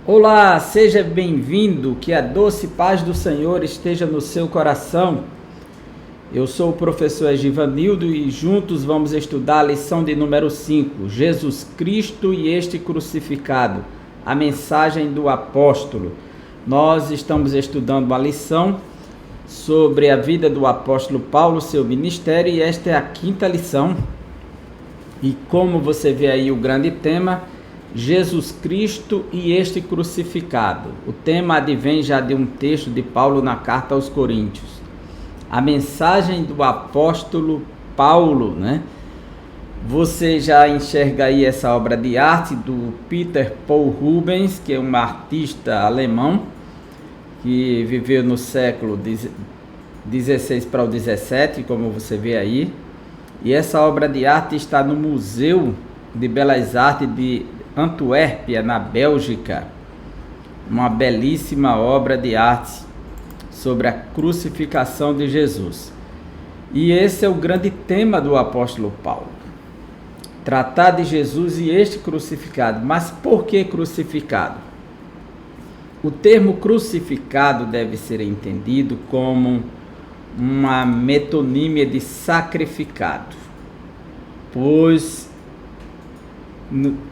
Olá, seja bem-vindo, que a doce paz do Senhor esteja no seu coração. Eu sou o professor Givanildo e juntos vamos estudar a lição de número 5, Jesus Cristo e este crucificado, a mensagem do apóstolo. Nós estamos estudando uma lição sobre a vida do apóstolo Paulo, seu ministério, e esta é a quinta lição. E como você vê aí o grande tema, Jesus Cristo e este crucificado. O tema advém já de um texto de Paulo na carta aos Coríntios. A mensagem do apóstolo Paulo, né? Você já enxerga aí essa obra de arte do Peter Paul Rubens, que é um artista alemão que viveu no século 16 para o 17, como você vê aí. E essa obra de arte está no Museu de Belas Artes de Antuérpia, na Bélgica. Uma belíssima obra de arte sobre a crucificação de Jesus. E esse é o grande tema do apóstolo Paulo. Tratar de Jesus e este crucificado. Mas por que crucificado? O termo crucificado deve ser entendido como uma metonímia de sacrificado, pois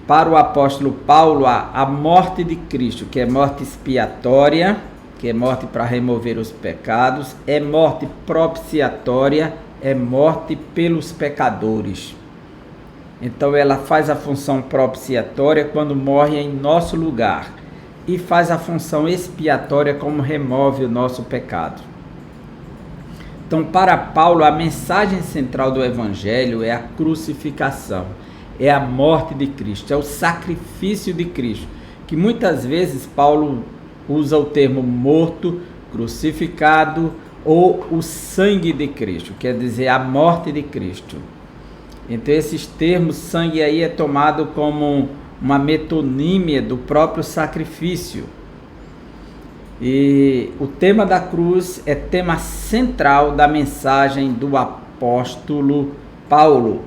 para o apóstolo Paulo a morte de Cristo, que é morte expiatória, que é morte para remover os pecados, é morte propiciatória, é morte pelos pecadores. Então ela faz a função propiciatória quando morre em nosso lugar e faz a função expiatória como remove o nosso pecado. Então, para Paulo, a mensagem central do Evangelho é a crucificação, é a morte de Cristo, é o sacrifício de Cristo, que muitas vezes Paulo usa o termo morto, crucificado ou o sangue de Cristo, quer dizer, a morte de Cristo. Então, esses termos, sangue aí é tomado como uma metonímia do próprio sacrifício. E o tema da cruz é tema central da mensagem do apóstolo Paulo.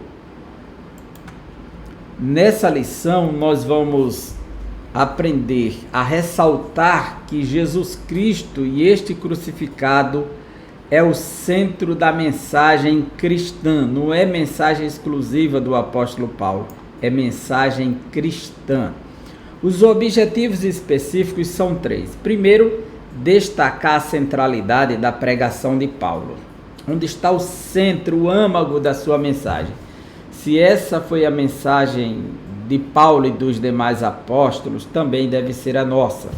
Nessa lição nós vamos aprender a ressaltar que Jesus Cristo e este crucificado é o centro da mensagem cristã. Não é mensagem exclusiva do apóstolo Paulo, é mensagem cristã. Os objetivos específicos são 3. Primeiro, destacar a centralidade da pregação de Paulo. Onde está o centro, o âmago da sua mensagem? Se essa foi a mensagem de Paulo e dos demais apóstolos, também deve ser a nossa.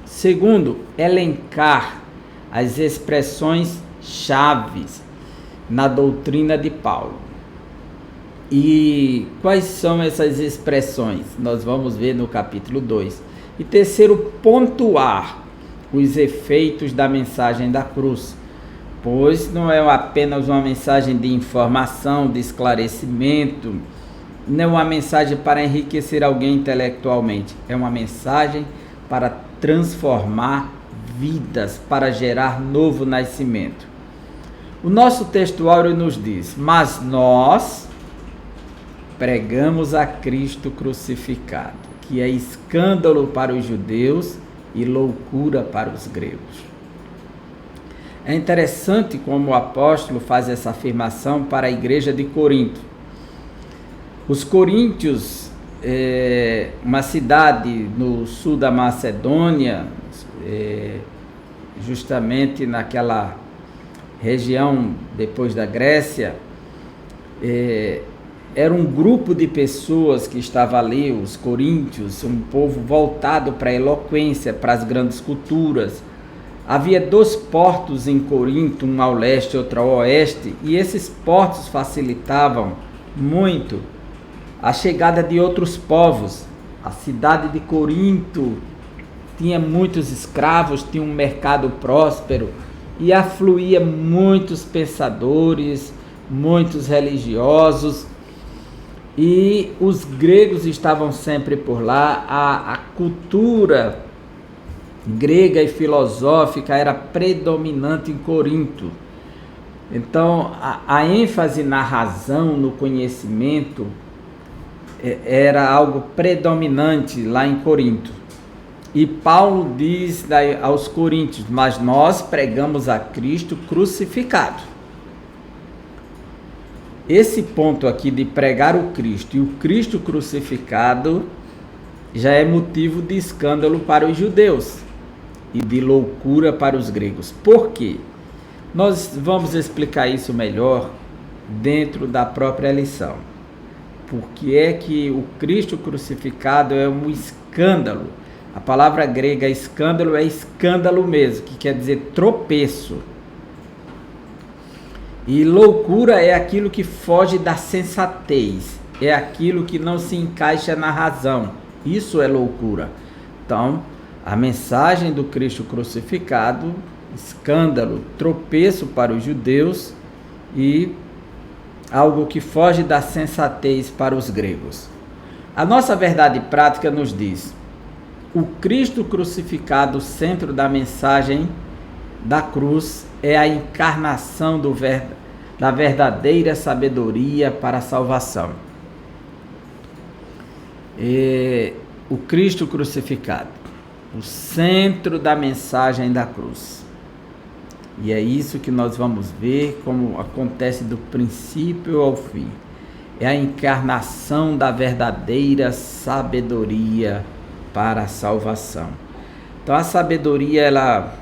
Segundo, elencar as expressões chaves na doutrina de Paulo. E quais são essas expressões? Nós vamos ver no capítulo 2. E terceiro, pontuar os efeitos da mensagem da cruz, pois não é apenas uma mensagem de informação, de esclarecimento, não é uma mensagem para enriquecer alguém intelectualmente, é uma mensagem para transformar vidas, para gerar novo nascimento. O nosso textuário nos diz: mas nós pregamos a Cristo crucificado, que é escândalo para os judeus e loucura para os gregos. É interessante como o apóstolo faz essa afirmação para a igreja de Corinto. Os coríntios, uma cidade no sul da Macedônia, justamente naquela região depois da Grécia, era um grupo de pessoas que estava ali, os coríntios, um povo voltado para a eloquência, para as grandes culturas. Havia 2 portos em Corinto, um ao leste e outro ao oeste, e esses portos facilitavam muito a chegada de outros povos. A cidade de Corinto tinha muitos escravos, tinha um mercado próspero e afluía muitos pensadores, muitos religiosos. E os gregos estavam sempre por lá, a cultura grega e filosófica era predominante em Corinto. Então, a ênfase na razão, no conhecimento, era algo predominante lá em Corinto. E Paulo diz aos Coríntios: mas nós pregamos a Cristo crucificado. Esse ponto aqui de pregar o Cristo e o Cristo crucificado já é motivo de escândalo para os judeus e de loucura para os gregos. Por quê? Nós vamos explicar isso melhor dentro da própria lição. Por que é que o Cristo crucificado é um escândalo? A palavra grega escândalo é escândalo mesmo, que quer dizer tropeço. E loucura é aquilo que foge da sensatez, é aquilo que não se encaixa na razão. Isso é loucura. Então, a mensagem do Cristo crucificado, escândalo, tropeço para os judeus e algo que foge da sensatez para os gregos. A nossa verdade prática nos diz: o Cristo crucificado, o centro da mensagem da cruz, é a encarnação da verdadeira sabedoria para a salvação. O Cristo crucificado, o centro da mensagem da cruz. E é isso que nós vamos ver como acontece do princípio ao fim. É a encarnação da verdadeira sabedoria para a salvação. Então a sabedoria, ela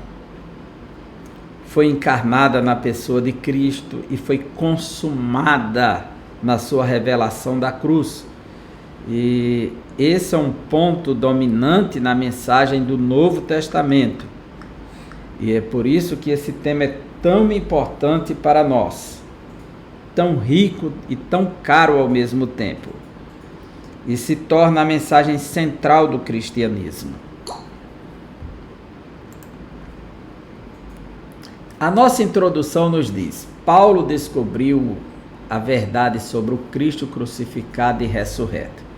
foi encarnada na pessoa de Cristo e foi consumada na sua revelação da cruz. E esse é um ponto dominante na mensagem do Novo Testamento. E é por isso que esse tema é tão importante para nós, tão rico e tão caro ao mesmo tempo. E se torna a mensagem central do cristianismo. A nossa introdução nos diz: Paulo descobriu a verdade sobre o Cristo crucificado e ressurreto.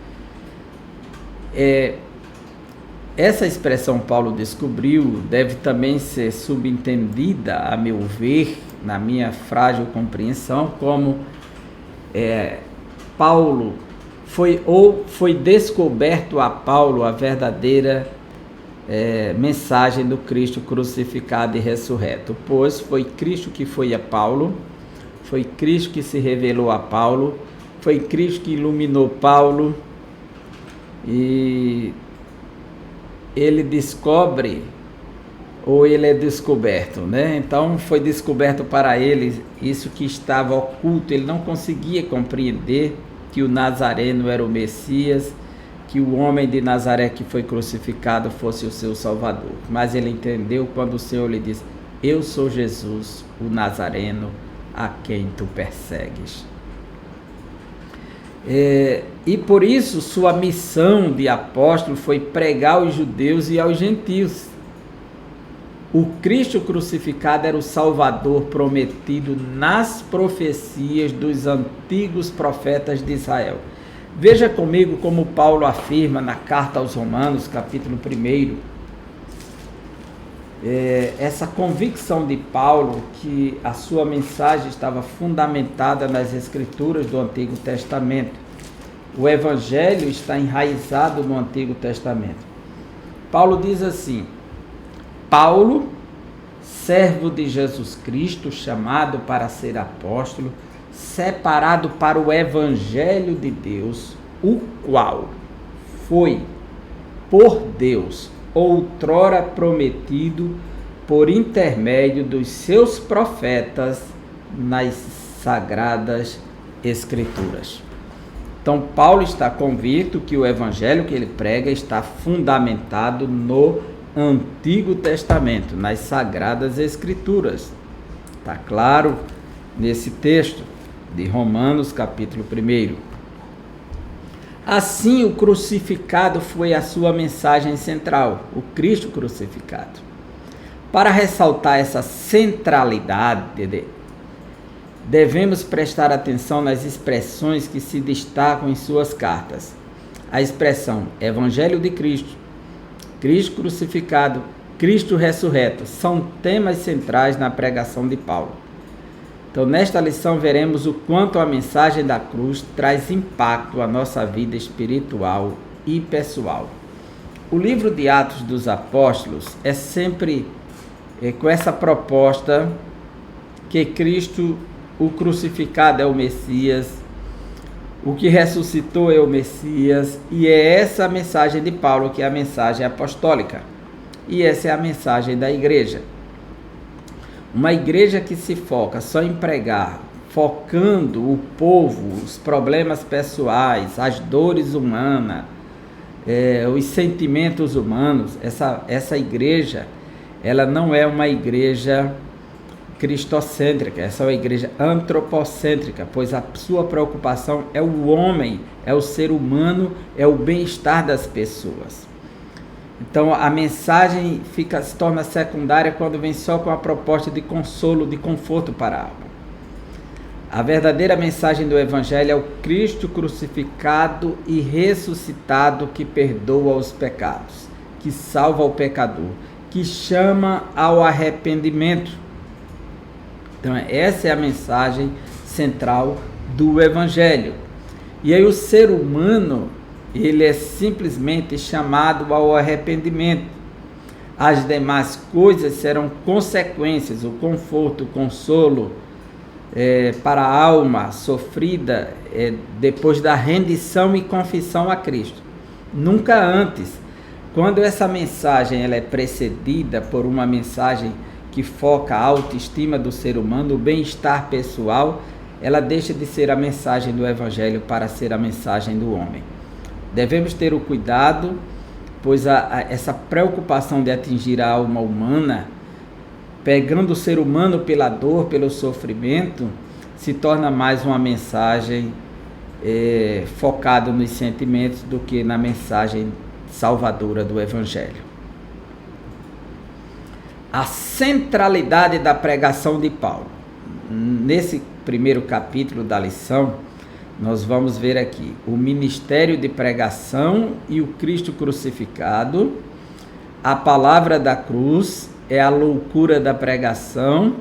Essa expressão Paulo descobriu deve também ser subentendida, a meu ver, na minha frágil compreensão, como Paulo foi descoberto a Paulo a verdadeira mensagem do Cristo crucificado e ressurreto, pois foi Cristo que foi a Paulo, foi Cristo que se revelou a Paulo, foi Cristo que iluminou Paulo, e ele descobre, ou ele é descoberto, né? Então foi descoberto para ele isso que estava oculto. Ele não conseguia compreender que o Nazareno era o Messias, que o homem de Nazaré que foi crucificado fosse o seu Salvador. Mas ele entendeu quando o Senhor lhe disse: eu sou Jesus, o Nazareno, a quem tu persegues. E por isso sua missão de apóstolo foi pregar aos judeus e aos gentios. O Cristo crucificado era o Salvador prometido nas profecias dos antigos profetas de Israel. Veja comigo como Paulo afirma na carta aos Romanos, capítulo 1, essa convicção de Paulo que a sua mensagem estava fundamentada nas Escrituras do Antigo Testamento. O Evangelho está enraizado no Antigo Testamento. Paulo diz assim: Paulo, servo de Jesus Cristo, chamado para ser apóstolo, separado para o Evangelho de Deus, o qual foi, por Deus, outrora prometido por intermédio dos seus profetas nas Sagradas Escrituras. Então Paulo está convicto que o evangelho que ele prega está fundamentado no Antigo Testamento, nas Sagradas Escrituras. Está claro nesse texto de Romanos capítulo 1. Assim, o crucificado foi a sua mensagem central, o Cristo crucificado. Para ressaltar essa centralidade, devemos prestar atenção nas expressões que se destacam em suas cartas. A expressão Evangelho de Cristo, Cristo crucificado, Cristo ressurreto são temas centrais na pregação de Paulo. Então, nesta lição, veremos o quanto a mensagem da cruz traz impacto à nossa vida espiritual e pessoal. O livro de Atos dos Apóstolos é sempre com essa proposta que Cristo, o crucificado, é o Messias, o que ressuscitou é o Messias, e é essa a mensagem de Paulo, que é a mensagem apostólica. E essa é a mensagem da igreja. Uma igreja que se foca só em pregar, focando o povo, os problemas pessoais, as dores humanas, os sentimentos humanos, essa igreja, ela não é uma igreja cristocêntrica, essa é uma igreja antropocêntrica, pois a sua preocupação é o homem, é o ser humano, é o bem-estar das pessoas. Então a mensagem se torna secundária quando vem só com a proposta de consolo, de conforto para a alma. A verdadeira mensagem do Evangelho é o Cristo crucificado e ressuscitado, que perdoa os pecados, que salva o pecador, que chama ao arrependimento. Então essa é a mensagem central do Evangelho. E aí o ser humano, ele é simplesmente chamado ao arrependimento. As demais coisas serão consequências, o conforto, o consolo para a alma sofrida depois da rendição e confissão a Cristo. Nunca antes. Quando essa mensagem ela é precedida por uma mensagem que foca a autoestima do ser humano, o bem-estar pessoal, ela deixa de ser a mensagem do Evangelho para ser a mensagem do homem. Devemos ter o cuidado, pois essa preocupação de atingir a alma humana, pegando o ser humano pela dor, pelo sofrimento, se torna mais uma mensagem focada nos sentimentos do que na mensagem salvadora do Evangelho. A centralidade da pregação de Paulo. Nesse primeiro capítulo da lição, nós vamos ver aqui o ministério de pregação e o Cristo crucificado, a palavra da cruz, é a loucura da pregação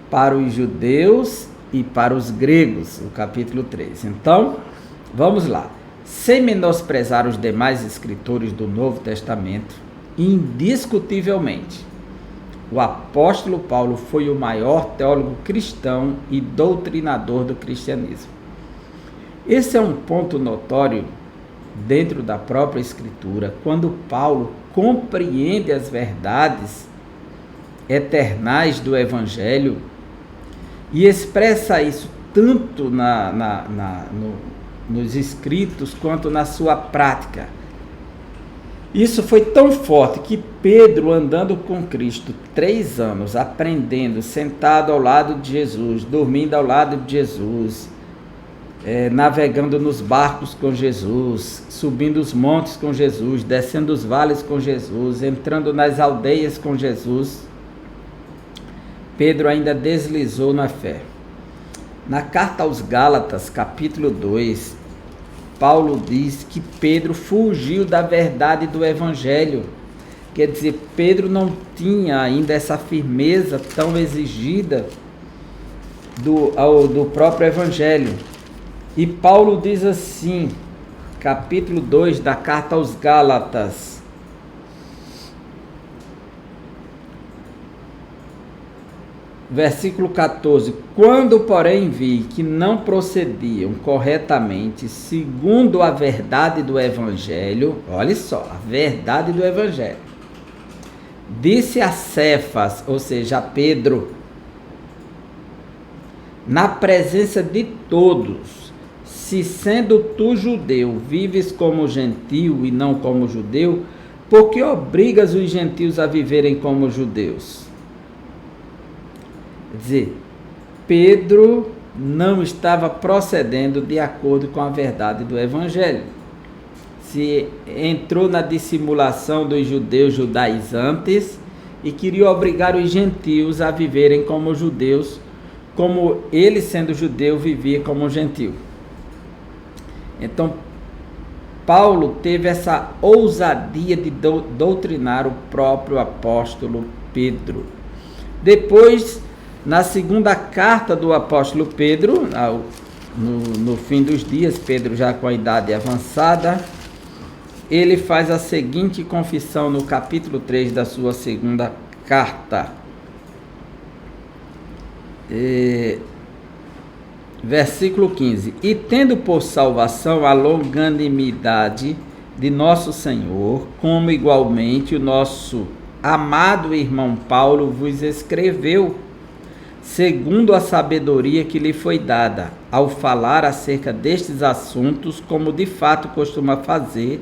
para os judeus e para os gregos, o capítulo 3. Então, vamos lá. Sem menosprezar os demais escritores do Novo Testamento, indiscutivelmente, o apóstolo Paulo foi o maior teólogo cristão e doutrinador do cristianismo. Esse é um ponto notório dentro da própria Escritura, quando Paulo compreende as verdades eternais do Evangelho e expressa isso tanto nos escritos quanto na sua prática. Isso foi tão forte que Pedro, andando com Cristo 3 anos, aprendendo, sentado ao lado de Jesus, dormindo ao lado de Jesus, navegando nos barcos com Jesus, subindo os montes com Jesus, descendo os vales com Jesus, entrando nas aldeias com Jesus, Pedro ainda deslizou na fé. Na carta aos Gálatas, capítulo 2, Paulo diz que Pedro fugiu da verdade do Evangelho. Quer dizer, Pedro não tinha ainda essa firmeza tão exigida do próprio Evangelho. E Paulo diz assim, capítulo 2 da carta aos Gálatas, versículo 14: quando, porém, vi que não procediam corretamente segundo a verdade do Evangelho, olha só, a verdade do Evangelho, disse a Cefas, ou seja, a Pedro, na presença de todos: se sendo tu judeu, vives como gentio e não como judeu, por que obrigas os gentios a viverem como judeus? Quer dizer, Pedro não estava procedendo de acordo com a verdade do Evangelho. Se entrou na dissimulação dos judeus judaizantes e queria obrigar os gentios a viverem como judeus, como ele, sendo judeu, vivia como gentio. Então, Paulo teve essa ousadia de doutrinar o próprio apóstolo Pedro. Depois, na segunda carta do apóstolo Pedro, no fim dos dias, Pedro já com a idade avançada, ele faz a seguinte confissão no capítulo 3 da sua segunda carta. Versículo 15. E tendo por salvação a longanimidade de nosso Senhor, como igualmente o nosso amado irmão Paulo vos escreveu, segundo a sabedoria que lhe foi dada, ao falar acerca destes assuntos, como de fato costuma fazer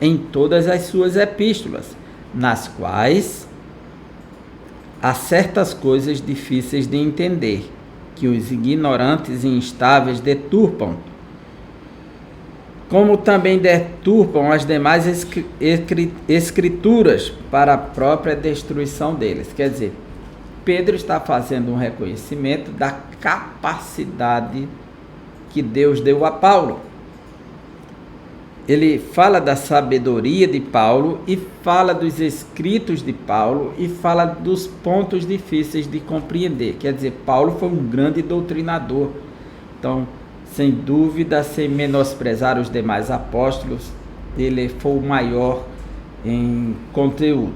em todas as suas epístolas, nas quais há certas coisas difíceis de entender, que os ignorantes e instáveis deturpam, como também deturpam as demais escrituras para a própria destruição deles. Quer dizer, Pedro está fazendo um reconhecimento da capacidade que Deus deu a Paulo. Ele fala da sabedoria de Paulo e fala dos escritos de Paulo e fala dos pontos difíceis de compreender. Quer dizer, Paulo foi um grande doutrinador. Então, sem dúvida, sem menosprezar os demais apóstolos, ele foi o maior em conteúdo.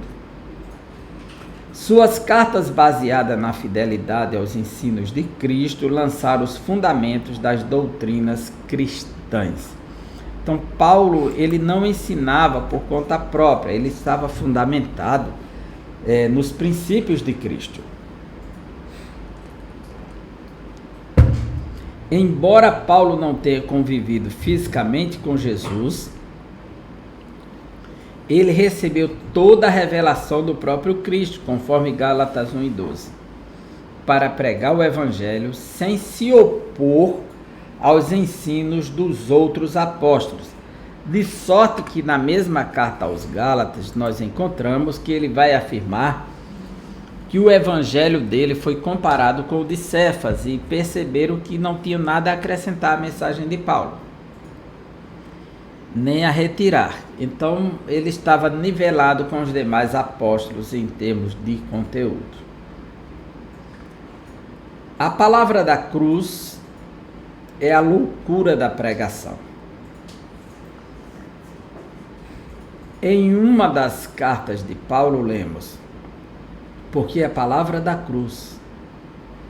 Suas cartas, baseadas na fidelidade aos ensinos de Cristo, lançaram os fundamentos das doutrinas cristãs. Então, Paulo, ele não ensinava por conta própria, ele estava fundamentado nos princípios de Cristo. Embora Paulo não tenha convivido fisicamente com Jesus, ele recebeu toda a revelação do próprio Cristo, conforme Gálatas 1:12, para pregar o Evangelho sem se opor aos ensinos dos outros apóstolos. De sorte que na mesma carta aos Gálatas nós encontramos que ele vai afirmar que o evangelho dele foi comparado com o de Cefas e perceberam que não tinham nada a acrescentar à mensagem de Paulo, nem a retirar. Então ele estava nivelado com os demais apóstolos em termos de conteúdo. A palavra da cruz é a loucura da pregação. Em uma das cartas de Paulo lemos: porque a palavra da cruz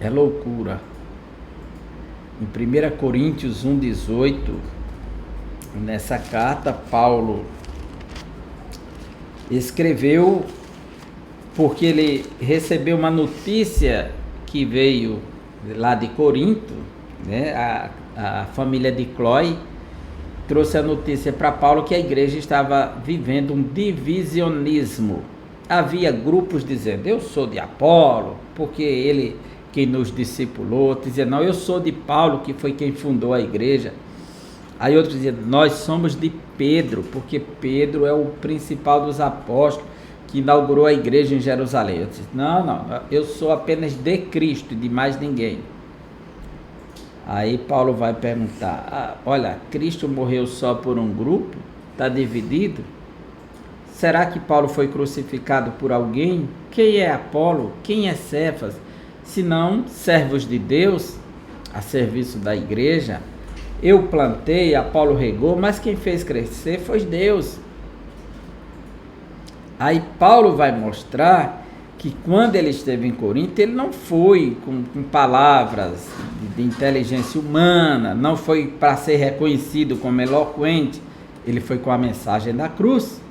é loucura. Em 1 Coríntios 1:18, nessa carta, Paulo escreveu porque ele recebeu uma notícia que veio lá de Corinto, né? A família de Cloé trouxe a notícia para Paulo que a igreja estava vivendo um divisionismo. Havia grupos dizendo: eu sou de Apolo, porque ele quem nos discipulou. Dizia: não, eu sou de Paulo, que foi quem fundou a igreja. Aí outros diziam: nós somos de Pedro, porque Pedro é o principal dos apóstolos que inaugurou a igreja em Jerusalém. Eu disse: não, eu sou apenas de Cristo e de mais ninguém. Aí Paulo vai perguntar: olha, Cristo morreu só por um grupo? Está dividido? Será que Paulo foi crucificado por alguém? Quem é Apolo? Quem é Cefas? Senão servos de Deus, a serviço da igreja. Eu plantei, Apolo regou, mas quem fez crescer foi Deus. Aí Paulo vai mostrar que quando ele esteve em Corinto, ele não foi com palavras de inteligência humana, não foi para ser reconhecido como eloquente, ele foi com a mensagem da cruz.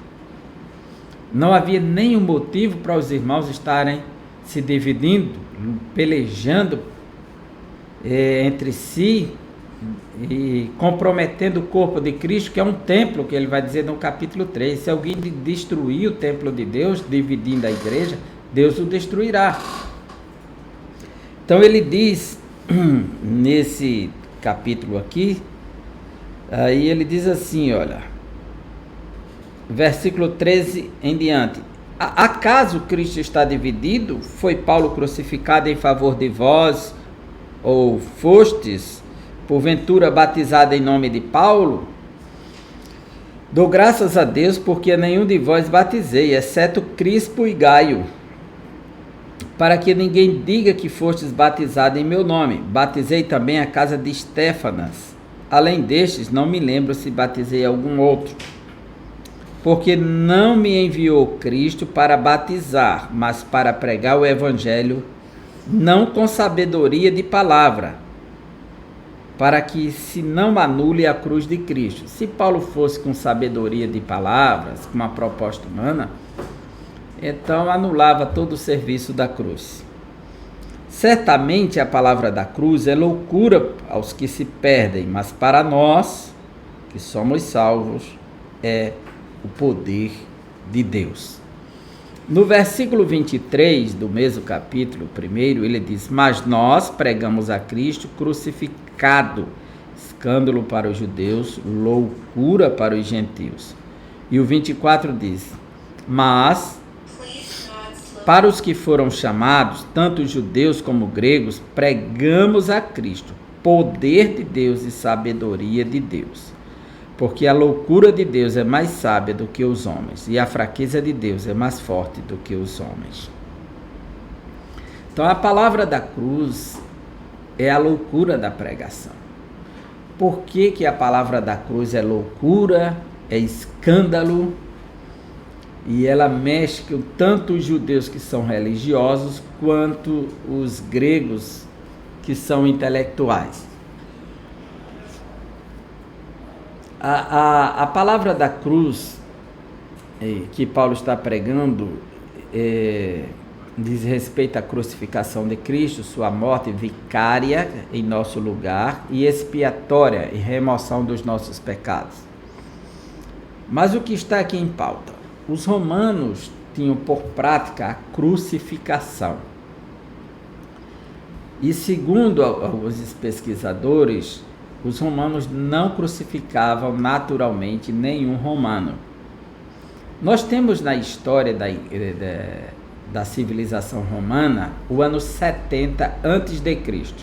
Não havia nenhum motivo para os irmãos estarem se dividindo, pelejando entre si e comprometendo o corpo de Cristo, que é um templo, que ele vai dizer no capítulo 3. Se alguém destruir o templo de Deus, dividindo a igreja, Deus o destruirá. Então ele diz, nesse capítulo aqui, aí ele diz assim, olha, versículo 13 em diante: acaso Cristo está dividido? Foi Paulo crucificado em favor de vós, ou fostes, porventura, batizado em nome de Paulo? Dou graças a Deus, porque a nenhum de vós batizei, exceto Crispo e Gaio, para que ninguém diga que fostes batizado em meu nome. Batizei também a casa de Estéfanas. Além destes, não me lembro se batizei algum outro. porque não me enviou Cristo para batizar, mas para pregar o evangelho, não com sabedoria de palavra, para que se não anule a cruz de Cristo. Se Paulo fosse com sabedoria de palavras, com uma proposta humana, então anulava todo o serviço da cruz. Certamente a palavra da cruz é loucura aos que se perdem, mas para nós, que somos salvos, é o poder de Deus. No versículo 23 do mesmo capítulo 1, ele diz: mas nós pregamos a Cristo crucificado, escândalo para os judeus, loucura para os gentios. E o 24 diz: mas para os que foram chamados, tanto judeus como gregos, pregamos a Cristo, poder de Deus e sabedoria de Deus. Porque a loucura de Deus é mais sábia do que os homens, e a fraqueza de Deus é mais forte do que os homens. Então a palavra da cruz é a loucura da pregação. Por que que a palavra da cruz é loucura, é escândalo, e ela mexe com tanto os judeus que são religiosos, quanto os gregos que são intelectuais? A palavra da cruz que Paulo está pregando diz respeito à crucificação de Cristo, sua morte vicária em nosso lugar e expiatória em remoção dos nossos pecados. Mas o que está aqui em pauta? Os romanos tinham por prática a crucificação. E segundo alguns pesquisadores, os romanos não crucificavam naturalmente nenhum romano. Nós temos na história da civilização romana o ano 70 a.C.,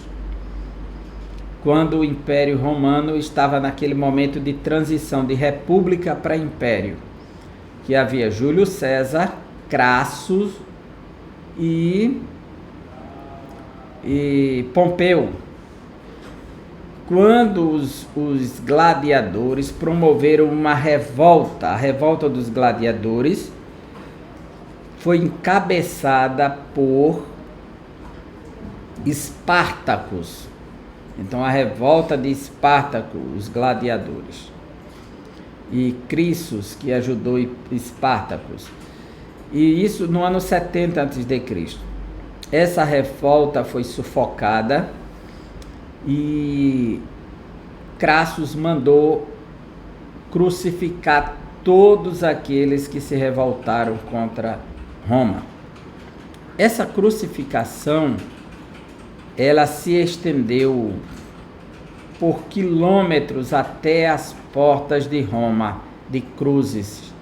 quando o Império Romano estava naquele momento de transição de república para império, que havia Júlio César, Crassus e Pompeu. Quando os gladiadores promoveram uma revolta, a revolta dos gladiadores foi encabeçada por Espartacus. Então a revolta de Espartaco, os gladiadores, e Crassus, que ajudou Espartacus. E isso no ano 70 a.C. Essa revolta foi sufocada e Crassus mandou crucificar todos aqueles que se revoltaram contra Roma. Essa crucificação, ela se estendeu por quilômetros até as portas de Roma, de cruzes.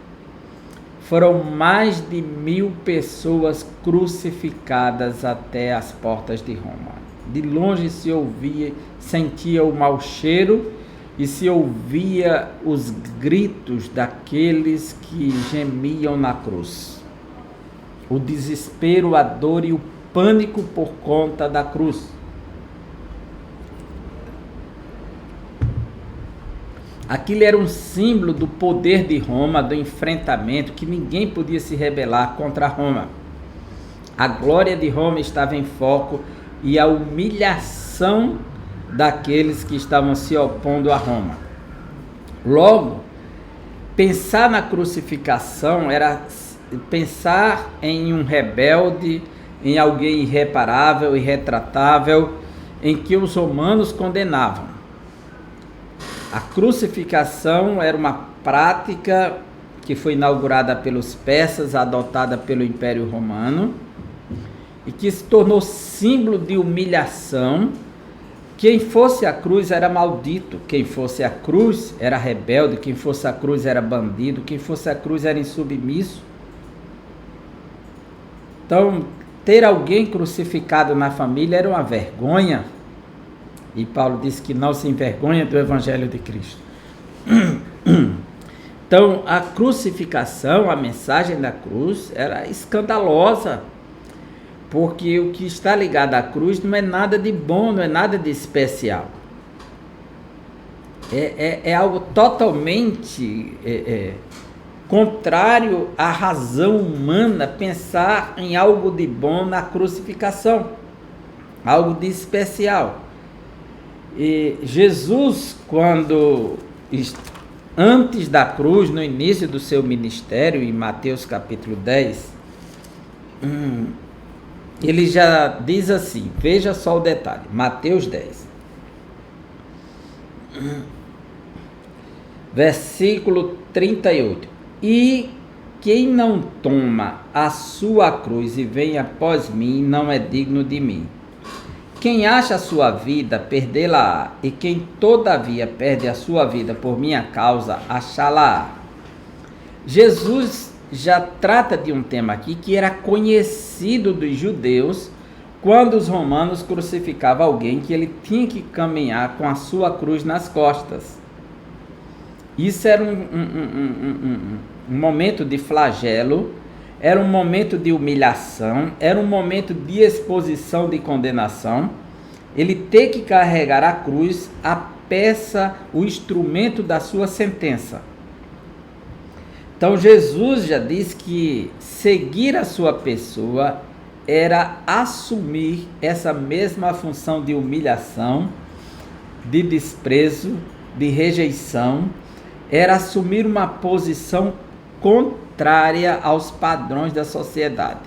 Foram mais de 1.000 pessoas crucificadas até as portas de Roma. De longe se ouvia, sentia o mau cheiro e se ouvia os gritos daqueles que gemiam na cruz. O desespero, a dor e o pânico por conta da cruz. Aquilo era um símbolo do poder de Roma, do enfrentamento, que ninguém podia se rebelar contra Roma. A glória de Roma estava em foco e a humilhação daqueles que estavam se opondo a Roma. Logo, pensar na crucificação era pensar em um rebelde, em alguém irreparável, irretratável, em que os romanos condenavam. A crucificação era uma prática que foi inaugurada pelos persas, adotada pelo Império Romano, e que se tornou símbolo de humilhação. Quem fosse à cruz era maldito, quem fosse à cruz era rebelde, quem fosse à cruz era bandido, quem fosse à cruz era insubmisso. Então, ter alguém crucificado na família era uma vergonha. E Paulo disse que não se envergonha do Evangelho de Cristo. Então, a crucificação, a mensagem da cruz, era escandalosa. Porque o que está ligado à cruz não é nada de bom, não é nada de especial. É algo totalmente contrário à razão humana pensar em algo de bom na crucificação, algo de especial. E Jesus, antes da cruz, no início do seu ministério, em Mateus capítulo 10, ele já diz assim, veja só o detalhe, Mateus 10, versículo 38, e quem não toma a sua cruz e vem após mim, não é digno de mim. Quem acha a sua vida, perdê-la-á, e quem todavia perde a sua vida por minha causa, achá-la-á. Jesus já trata de um tema aqui que era conhecido dos judeus quando os romanos crucificavam alguém, que ele tinha que caminhar com a sua cruz nas costas. Isso era um momento de flagelo, era um momento de humilhação, era um momento de exposição, de condenação. Ele ter que carregar a cruz, a peça, o instrumento da sua sentença. Então Jesus já diz que seguir a sua pessoa era assumir essa mesma função de humilhação, de desprezo, de rejeição, era assumir uma posição contrária aos padrões da sociedade.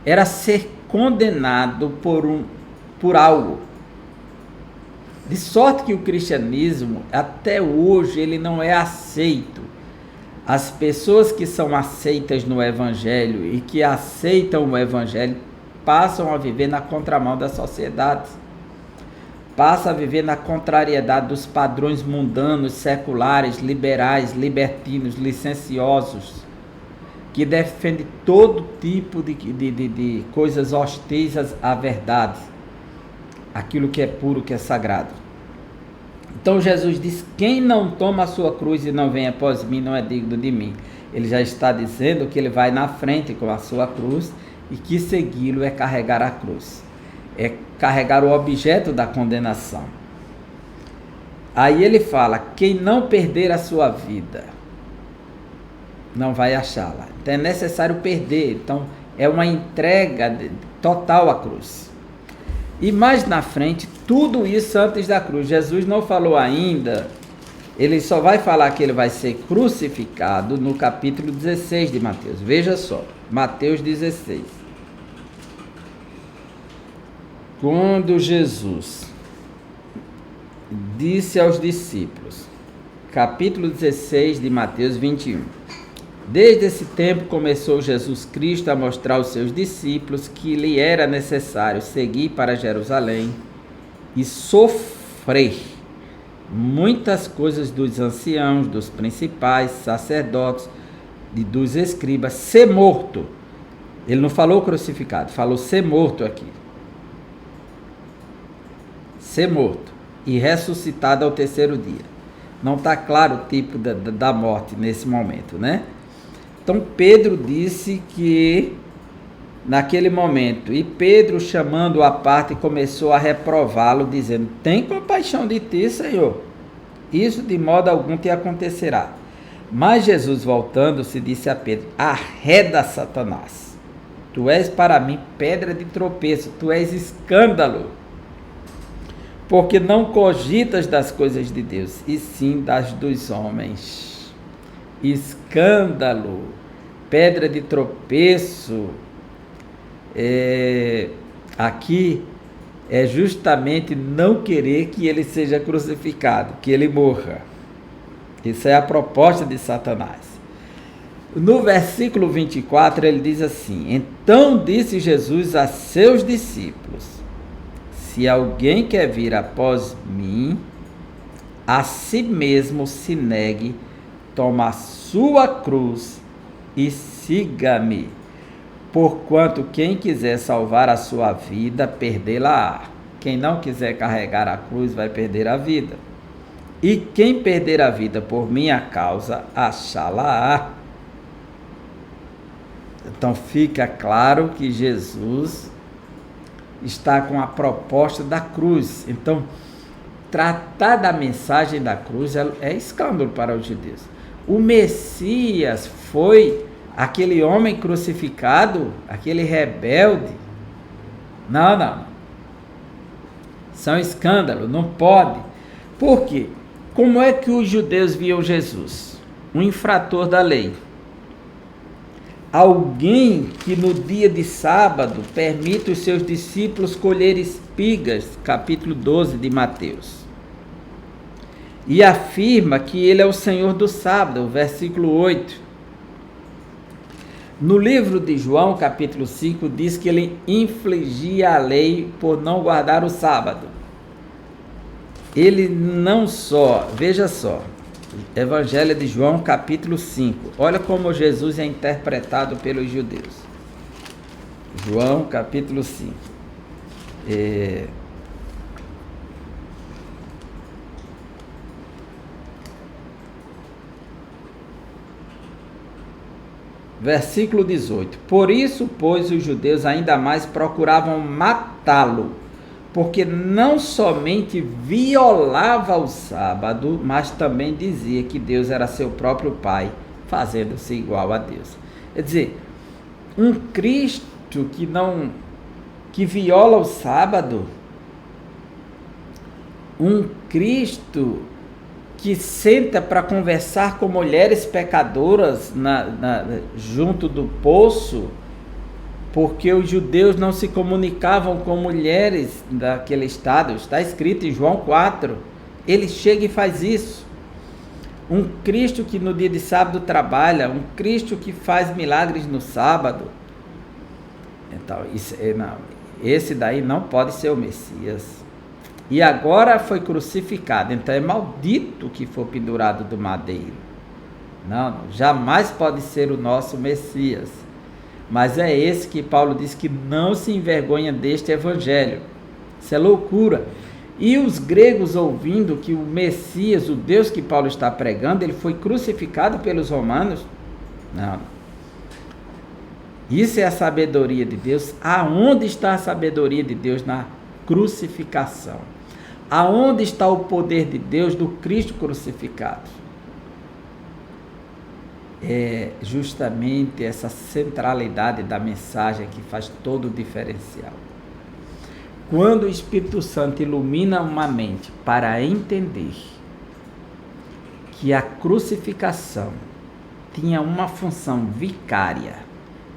Era ser condenado por algo. De sorte que o cristianismo, até hoje, ele não é aceito. As pessoas que são aceitas no Evangelho e que aceitam o Evangelho passam a viver na contramão da sociedade. Passam a viver na contrariedade dos padrões mundanos, seculares, liberais, libertinos, licenciosos, que defendem todo tipo de coisas hostis à verdade, aquilo que é puro, que é sagrado. Então Jesus diz, quem não toma a sua cruz e não vem após mim, não é digno de mim. Ele já está dizendo que ele vai na frente com a sua cruz e que segui-lo é carregar a cruz. É carregar o objeto da condenação. Aí ele fala, quem não perder a sua vida, não vai achá-la. Então é necessário perder. Então é uma entrega total à cruz. E mais na frente, tudo isso antes da cruz. Jesus não falou ainda, ele só vai falar que ele vai ser crucificado no capítulo 16 de Mateus. Veja só, Mateus 16. Quando Jesus disse aos discípulos, capítulo 16 de Mateus 21. Desde esse tempo começou Jesus Cristo a mostrar aos seus discípulos que lhe era necessário seguir para Jerusalém e sofrer muitas coisas dos anciãos, dos principais sacerdotes e dos escribas, ser morto. Ele não falou crucificado, falou ser morto aqui. Ser morto e ressuscitado ao terceiro dia. Não está claro o tipo da morte nesse momento, né? Então Pedro disse que naquele momento, e Pedro chamando-o à parte começou a reprová-lo, dizendo, tem compaixão de ti, Senhor, isso de modo algum te acontecerá. Mas Jesus voltando-se disse a Pedro, arreda Satanás, tu és para mim pedra de tropeço, tu és escândalo, porque não cogitas das coisas de Deus, e sim das dos homens. Escândalo, pedra de tropeço, aqui é justamente não querer que ele seja crucificado, que ele morra. Isso é a proposta de Satanás. No versículo 24 ele diz assim, então disse Jesus a seus discípulos, se alguém quer vir após mim, a si mesmo se negue, toma a sua cruz e siga-me. Porquanto quem quiser salvar a sua vida, perdê-la-á. Quem não quiser carregar a cruz, vai perder a vida. E quem perder a vida por minha causa, achá-la-á. Então fica claro que Jesus está com a proposta da cruz. Então, tratar da mensagem da cruz é escândalo para os judeus. O Messias foi aquele homem crucificado, aquele rebelde. Não, não. Isso é um escândalo, não pode. Por quê? Como é que os judeus viam Jesus? Um infrator da lei. Alguém que no dia de sábado permite os seus discípulos colher espigas, capítulo 12 de Mateus. E afirma que ele é o Senhor do sábado, versículo 8. No livro de João, capítulo 5, diz que ele infligia a lei por não guardar o sábado. Ele não só, veja só, Evangelho de João, capítulo 5. Olha como Jesus é interpretado pelos judeus. João, capítulo 5. Versículo 18. Por isso, pois, os judeus ainda mais procuravam matá-lo, porque não somente violava o sábado, mas também dizia que Deus era seu próprio Pai, fazendo-se igual a Deus. Quer dizer, um Cristo que viola o sábado, um Cristo que senta para conversar com mulheres pecadoras junto do poço, porque os judeus não se comunicavam com mulheres daquele estado. Está escrito em João 4. Ele chega e faz isso. Um Cristo que no dia de sábado trabalha, um Cristo que faz milagres no sábado. Então, esse daí não pode ser o Messias. E agora foi crucificado, então é maldito que for pendurado do madeiro. Não, jamais pode ser o nosso Messias. Mas é esse que Paulo diz que não se envergonha deste evangelho. Isso é loucura. E os gregos, ouvindo que o Messias, o Deus que Paulo está pregando, ele foi crucificado pelos romanos. Não. Isso é a sabedoria de Deus. Aonde está a sabedoria de Deus? Na crucificação. Aonde está o poder de Deus do Cristo crucificado? É justamente essa centralidade da mensagem que faz todo o diferencial. Quando o Espírito Santo ilumina uma mente para entender que a crucificação tinha uma função vicária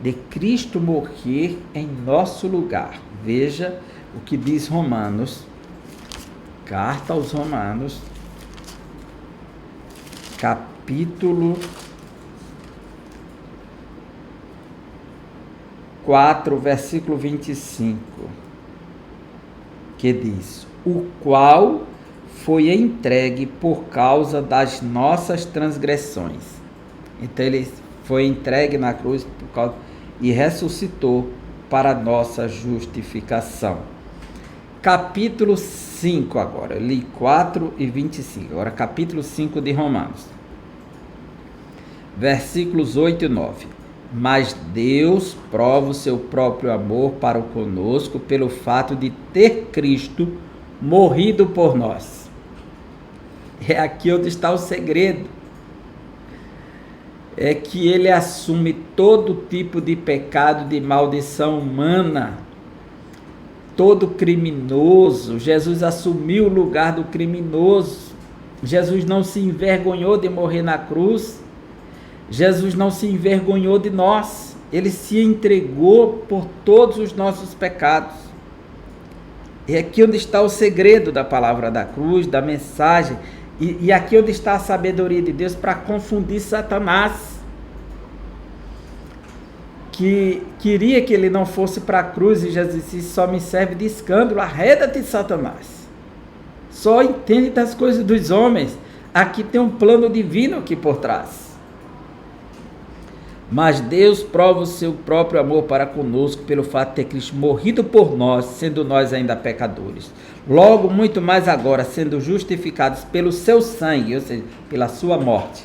de Cristo morrer em nosso lugar. Veja o que diz Romanos, carta aos Romanos, capítulo 4, versículo 25, que diz: o qual foi entregue por causa das nossas transgressões. Então ele foi entregue na cruz por causa, e ressuscitou para nossa justificação. Capítulo 5 agora, li 4 e 25, agora capítulo 5 de Romanos, versículos 8 e 9. Mas Deus prova o seu próprio amor para conosco pelo fato de ter Cristo morrido por nós. É aqui onde está o segredo. É que ele assume todo tipo de pecado, de maldição humana, todo criminoso. Jesus assumiu o lugar do criminoso. Jesus não se envergonhou de morrer na cruz. Jesus não se envergonhou de nós. Ele se entregou por todos os nossos pecados. É aqui onde está o segredo da palavra da cruz, da mensagem. E aqui onde está a sabedoria de Deus para confundir Satanás, que queria que ele não fosse para a cruz, e Jesus disse: só me serve de escândalo, arreda-te, Satanás. Só entende das coisas dos homens. Aqui tem um plano divino aqui por trás. Mas Deus prova o seu próprio amor para conosco pelo fato de ter Cristo morrido por nós, sendo nós ainda pecadores. Logo, muito mais agora, sendo justificados pelo seu sangue, ou seja, pela sua morte,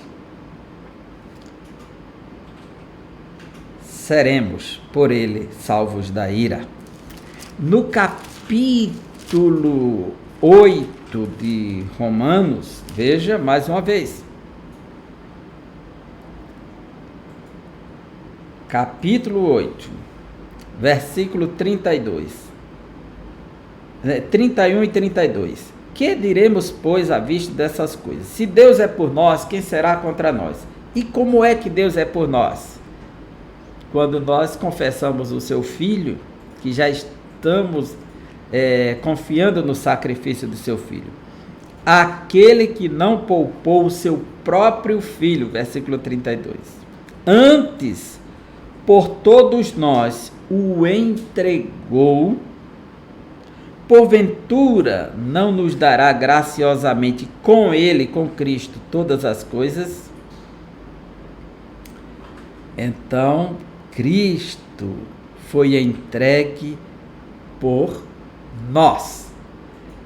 seremos por ele salvos da ira. No capítulo 8 de Romanos, veja mais uma vez. capítulo 8, versículo 31 e 32. Que diremos, pois, à vista dessas coisas? Se Deus é por nós, quem será contra nós? E como é que Deus é por nós? Quando nós confessamos o seu Filho, que já estamos confiando no sacrifício do seu Filho. Aquele que não poupou o seu próprio Filho, versículo 32. Antes, por todos nós, o entregou. Porventura, não nos dará graciosamente com Ele, com Cristo, todas as coisas? Então, Cristo foi entregue por nós.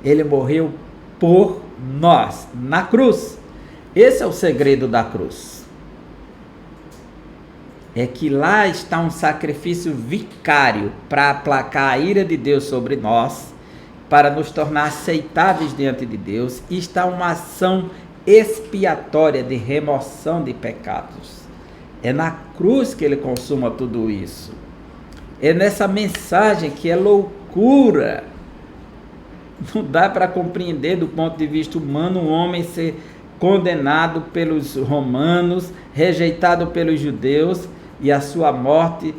Ele morreu por nós, na cruz. Esse é o segredo da cruz. É que lá está um sacrifício vicário para aplacar a ira de Deus sobre nós, para nos tornar aceitáveis diante de Deus, e está uma ação expiatória de remoção de pecados. É na cruz que ele consuma tudo isso. É nessa mensagem que é loucura. Não dá para compreender do ponto de vista humano um homem ser condenado pelos romanos, rejeitado pelos judeus, e a sua morte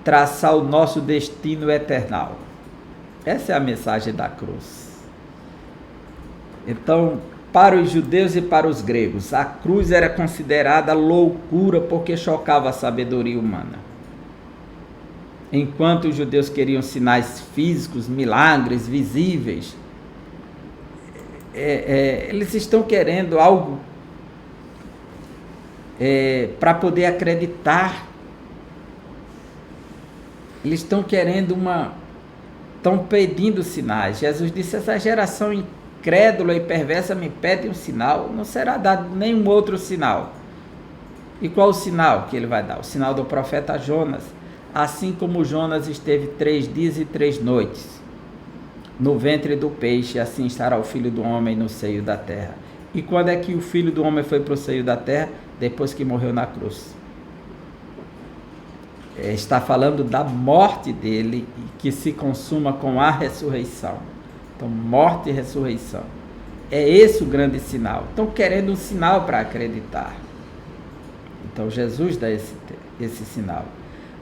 traçar o nosso destino eternal. Essa é a mensagem da cruz. Então, para os judeus e para os gregos, a cruz era considerada loucura porque chocava a sabedoria humana. Enquanto os judeus queriam sinais físicos, milagres visíveis, eles estão querendo algo para poder acreditar. Eles estão querendo estão pedindo sinais. Jesus disse: essa geração incrédula e perversa me pede um sinal, não será dado nenhum outro sinal. E qual o sinal que ele vai dar? O sinal do profeta Jonas. Assim como Jonas esteve 3 dias e 3 noites no ventre do peixe, assim estará o Filho do Homem no seio da terra. E quando é que o Filho do Homem foi para o seio da terra? Depois que morreu na cruz. Está falando da morte dele, que se consuma com a ressurreição. Então, morte e ressurreição. É esse o grande sinal. Estão querendo um sinal para acreditar. Então, Jesus dá esse sinal.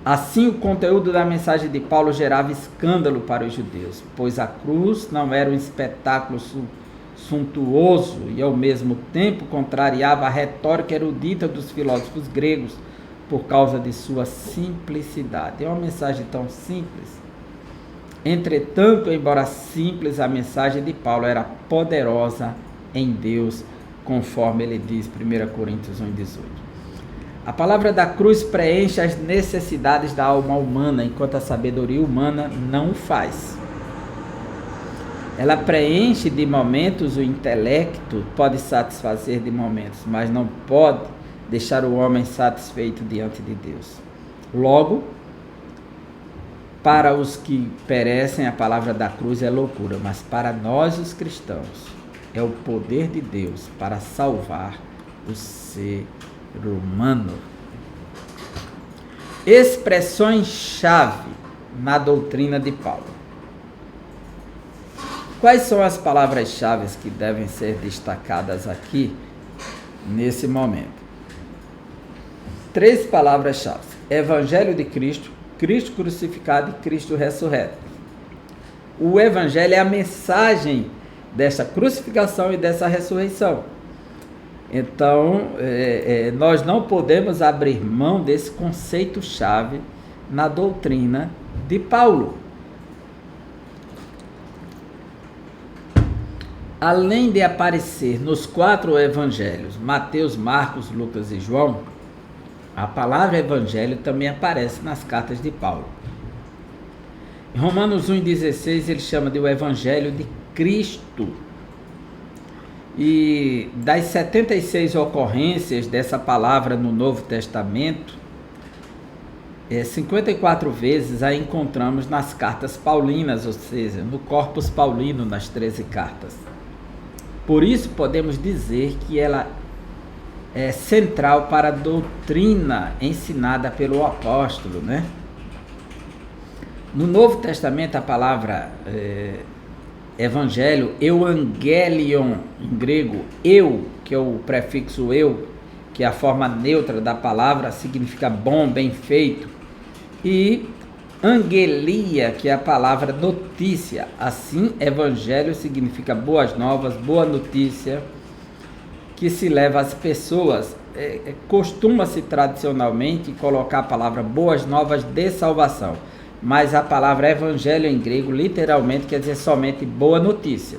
Assim, o conteúdo da mensagem de Paulo gerava escândalo para os judeus, pois a cruz não era um espetáculo suntuoso e, ao mesmo tempo, contrariava a retórica erudita dos filósofos gregos por causa de sua simplicidade. É uma mensagem tão simples. Entretanto, embora simples, a mensagem de Paulo era poderosa em Deus, conforme ele diz, 1 Coríntios 1,18. A palavra da cruz preenche as necessidades da alma humana, enquanto a sabedoria humana não o faz. Ela preenche de momentos, o intelecto pode satisfazer de momentos, mas não pode deixar o homem satisfeito diante de Deus. Logo, para os que perecem, a palavra da cruz é loucura, mas para nós, os cristãos, é o poder de Deus para salvar o ser humano. Expressões-chave na doutrina de Paulo. Quais são as palavras-chave que devem ser destacadas aqui, nesse momento? 3 palavras-chave: Evangelho de Cristo, Cristo crucificado e Cristo ressurreto. O Evangelho é a mensagem dessa crucificação e dessa ressurreição. Então, nós não podemos abrir mão desse conceito-chave na doutrina de Paulo. Além de aparecer nos 4 evangelhos, Mateus, Marcos, Lucas e João, a palavra evangelho também aparece nas cartas de Paulo. Em Romanos 1,16 ele chama de o evangelho de Cristo. E das 76 ocorrências dessa palavra no Novo Testamento, 54 vezes a encontramos nas cartas paulinas, ou seja, no corpus paulino, nas 13 cartas. Por isso podemos dizer que ela central para a doutrina ensinada pelo apóstolo, né? No Novo Testamento, a palavra evangelho, euangelion, em grego, eu, que é o prefixo eu, que é a forma neutra da palavra, significa bom, bem feito, e angelia, que é a palavra notícia. Assim, evangelho significa boas novas, boa notícia, que se leva às pessoas. Costuma-se tradicionalmente colocar a palavra boas novas de salvação, mas a palavra evangelho em grego literalmente quer dizer somente boa notícia.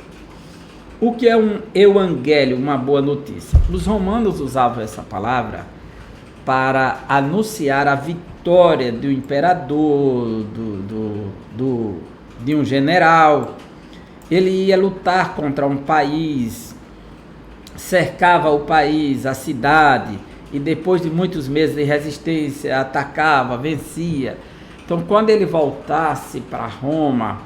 O que é um euangélio, uma boa notícia? Os romanos usavam essa palavra para anunciar a vitória do imperador, de um general. Ele ia lutar contra um país, cercava o país, a cidade, e depois de muitos meses de resistência, atacava, vencia. Então, quando ele voltasse para Roma,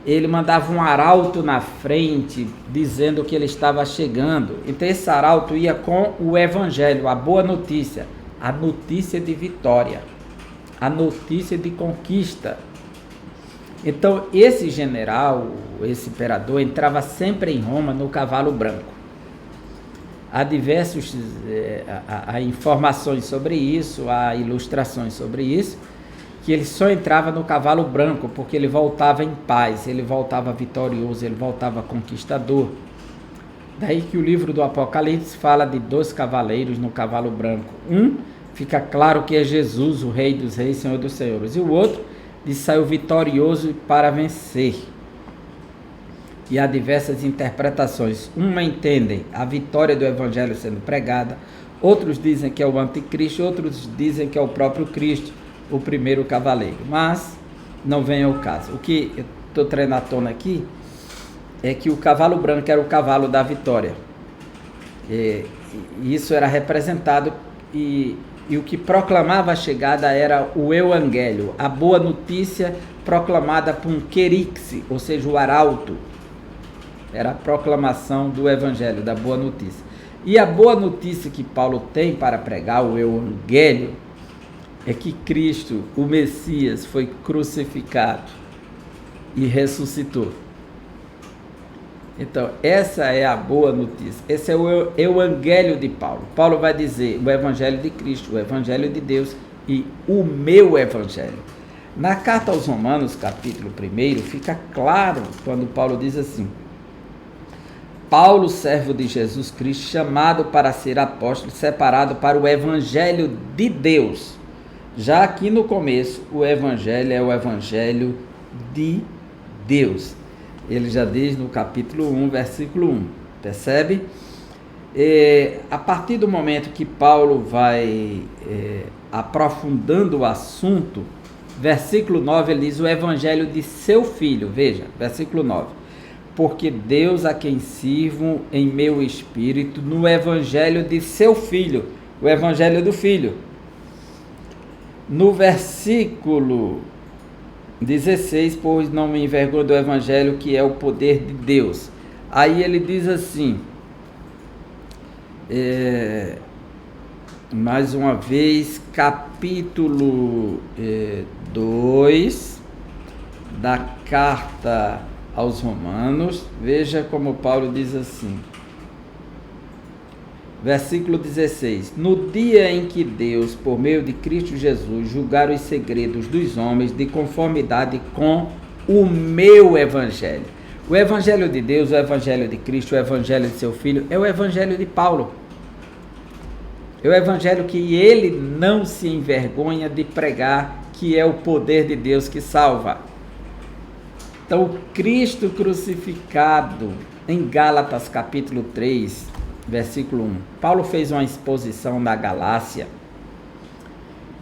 ele mandava um arauto na frente, dizendo que ele estava chegando. Então, esse arauto ia com o evangelho, a boa notícia, a notícia de vitória, a notícia de conquista. Então, esse general, esse imperador, entrava sempre em Roma no cavalo branco. Há diversas informações sobre isso, há ilustrações sobre isso, que ele só entrava no cavalo branco, porque ele voltava em paz, ele voltava vitorioso, ele voltava conquistador. Daí que o livro do Apocalipse fala de 2 cavaleiros no cavalo branco. Um, fica claro que é Jesus, o Rei dos Reis, Senhor dos Senhores. E o outro, diz, saiu vitorioso para vencer. E há diversas interpretações. Uma entendem a vitória do Evangelho sendo pregada, outros dizem que é o anticristo, outros dizem que é o próprio Cristo, o primeiro cavaleiro, mas não vem ao caso. O que eu estou treinando à tona aqui é que o cavalo branco era o cavalo da vitória. E isso era representado, e o que proclamava a chegada era o euangélio, a boa notícia proclamada por um querix, ou seja, o arauto. Era a proclamação do evangelho, da boa notícia. E a boa notícia que Paulo tem para pregar, o euangélio, é que Cristo, o Messias, foi crucificado e ressuscitou. Então, essa é a boa notícia. Esse é o euangélio de Paulo. Paulo vai dizer o evangelho de Cristo, o evangelho de Deus e o meu evangelho. Na carta aos Romanos, capítulo 1, fica claro quando Paulo diz assim: Paulo, servo de Jesus Cristo, chamado para ser apóstolo, separado para o evangelho de Deus. Já aqui no começo, o evangelho é o evangelho de Deus. Ele já diz no capítulo 1, versículo 1. Percebe? A partir do momento que Paulo vai aprofundando o assunto, versículo 9, ele diz o evangelho de seu filho. Veja, versículo 9. Porque Deus a quem sirvo em meu espírito no evangelho de seu filho, o evangelho do filho. No versículo 16, pois não me envergonho do evangelho, que é o poder de Deus. Aí ele diz assim, mais uma vez, capítulo 2 da carta aos Romanos. Veja como Paulo diz assim, versículo 16: no dia em que Deus, por meio de Cristo Jesus, julgar os segredos dos homens de conformidade com o meu evangelho. O evangelho de Deus, o evangelho de Cristo, o evangelho de seu Filho, é o evangelho de Paulo. É o evangelho que ele não se envergonha de pregar, que é o poder de Deus que salva. Então, o Cristo crucificado, em Gálatas capítulo 3, versículo 1. Paulo fez uma exposição na Galácia,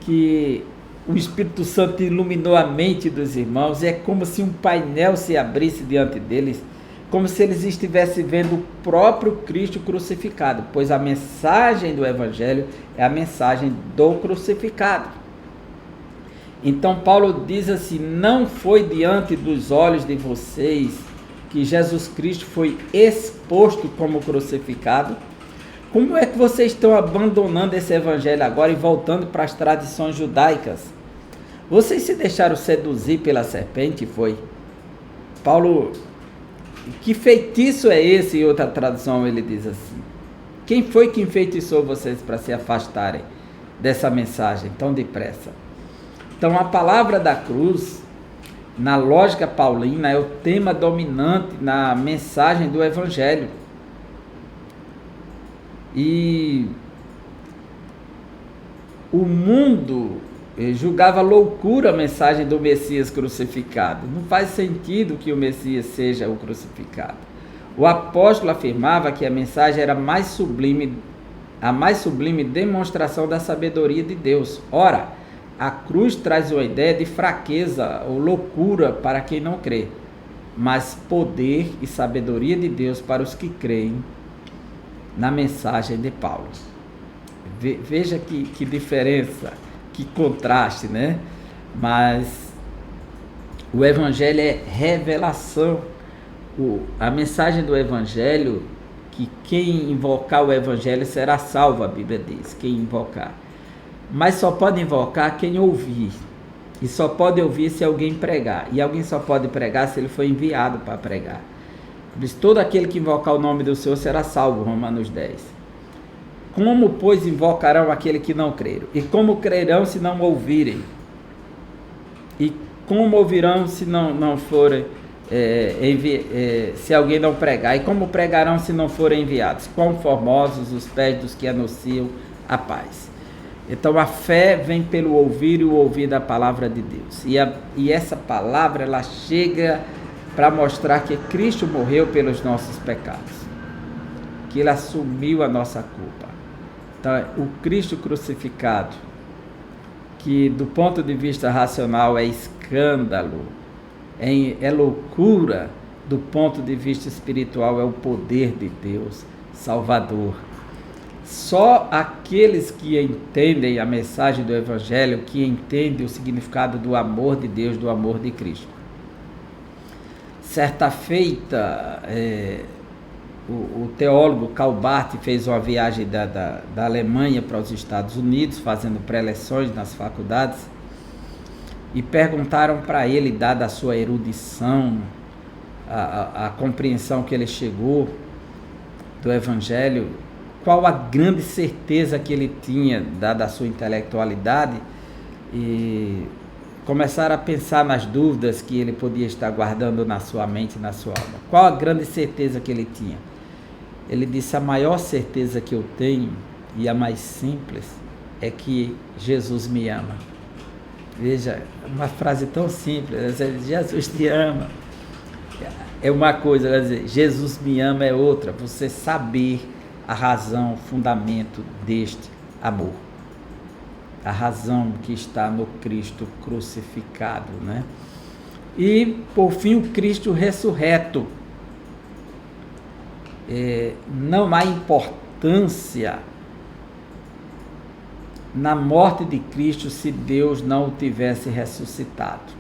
que o Espírito Santo iluminou a mente dos irmãos, e é como se um painel se abrisse diante deles, como se eles estivessem vendo o próprio Cristo crucificado, pois a mensagem do Evangelho é a mensagem do crucificado. Então Paulo diz assim: não foi diante dos olhos de vocês que Jesus Cristo foi exposto como crucificado? Como é que vocês estão abandonando esse evangelho agora e voltando para as tradições judaicas? Vocês se deixaram seduzir pela serpente, foi? Paulo, que feitiço é esse? Em outra tradução ele diz assim: quem foi que enfeitiçou vocês para se afastarem dessa mensagem tão depressa? Então a palavra da cruz, na lógica paulina, é o tema dominante na mensagem do evangelho. E o mundo julgava loucura a mensagem do Messias crucificado. Não faz sentido que o Messias seja o crucificado. O apóstolo afirmava que a mensagem era a mais sublime demonstração da sabedoria de Deus. Ora, a cruz traz uma ideia de fraqueza ou loucura para quem não crê, mas poder e sabedoria de Deus para os que creem na mensagem de Paulo. Veja que diferença, que contraste, né? Mas o evangelho é revelação. A mensagem do evangelho, que quem invocar o evangelho será salvo, a Bíblia diz, quem invocar. Mas só pode invocar quem ouvir. E só pode ouvir se alguém pregar. E alguém só pode pregar se ele for enviado para pregar. Diz: todo aquele que invocar o nome do Senhor será salvo, Romanos 10. Como, pois, invocarão aquele que não creram? E como crerão se não ouvirem? E como ouvirão se não forem, se alguém não pregar? E como pregarão se não forem enviados? Quão formosos os pés dos que anunciam a paz. Então a fé vem pelo ouvir e o ouvir da palavra de Deus. E essa palavra, ela chega para mostrar que Cristo morreu pelos nossos pecados, que Ele assumiu a nossa culpa. Então, o Cristo crucificado, que do ponto de vista racional é escândalo, é loucura, do ponto de vista espiritual é o poder de Deus, Salvador. Só aqueles que entendem a mensagem do Evangelho, que entendem o significado do amor de Deus, do amor de Cristo. Certa feita, o teólogo Karl Barth fez uma viagem da Alemanha para os Estados Unidos, fazendo preleções nas faculdades, e perguntaram para ele, dada a sua erudição, a compreensão que ele chegou do Evangelho, qual a grande certeza que ele tinha, dada a sua intelectualidade, e começaram a pensar nas dúvidas que ele podia estar guardando na sua mente e na sua alma. Qual a grande certeza que ele tinha? Ele disse: a maior certeza que eu tenho, e a mais simples, é que Jesus me ama. Veja, uma frase tão simples, Jesus te ama. É uma coisa, quer dizer, Jesus me ama é outra, você saber a razão, o fundamento deste amor. A razão que está no Cristo crucificado, né? E, por fim, o Cristo ressurreto. Não há importância na morte de Cristo se Deus não o tivesse ressuscitado.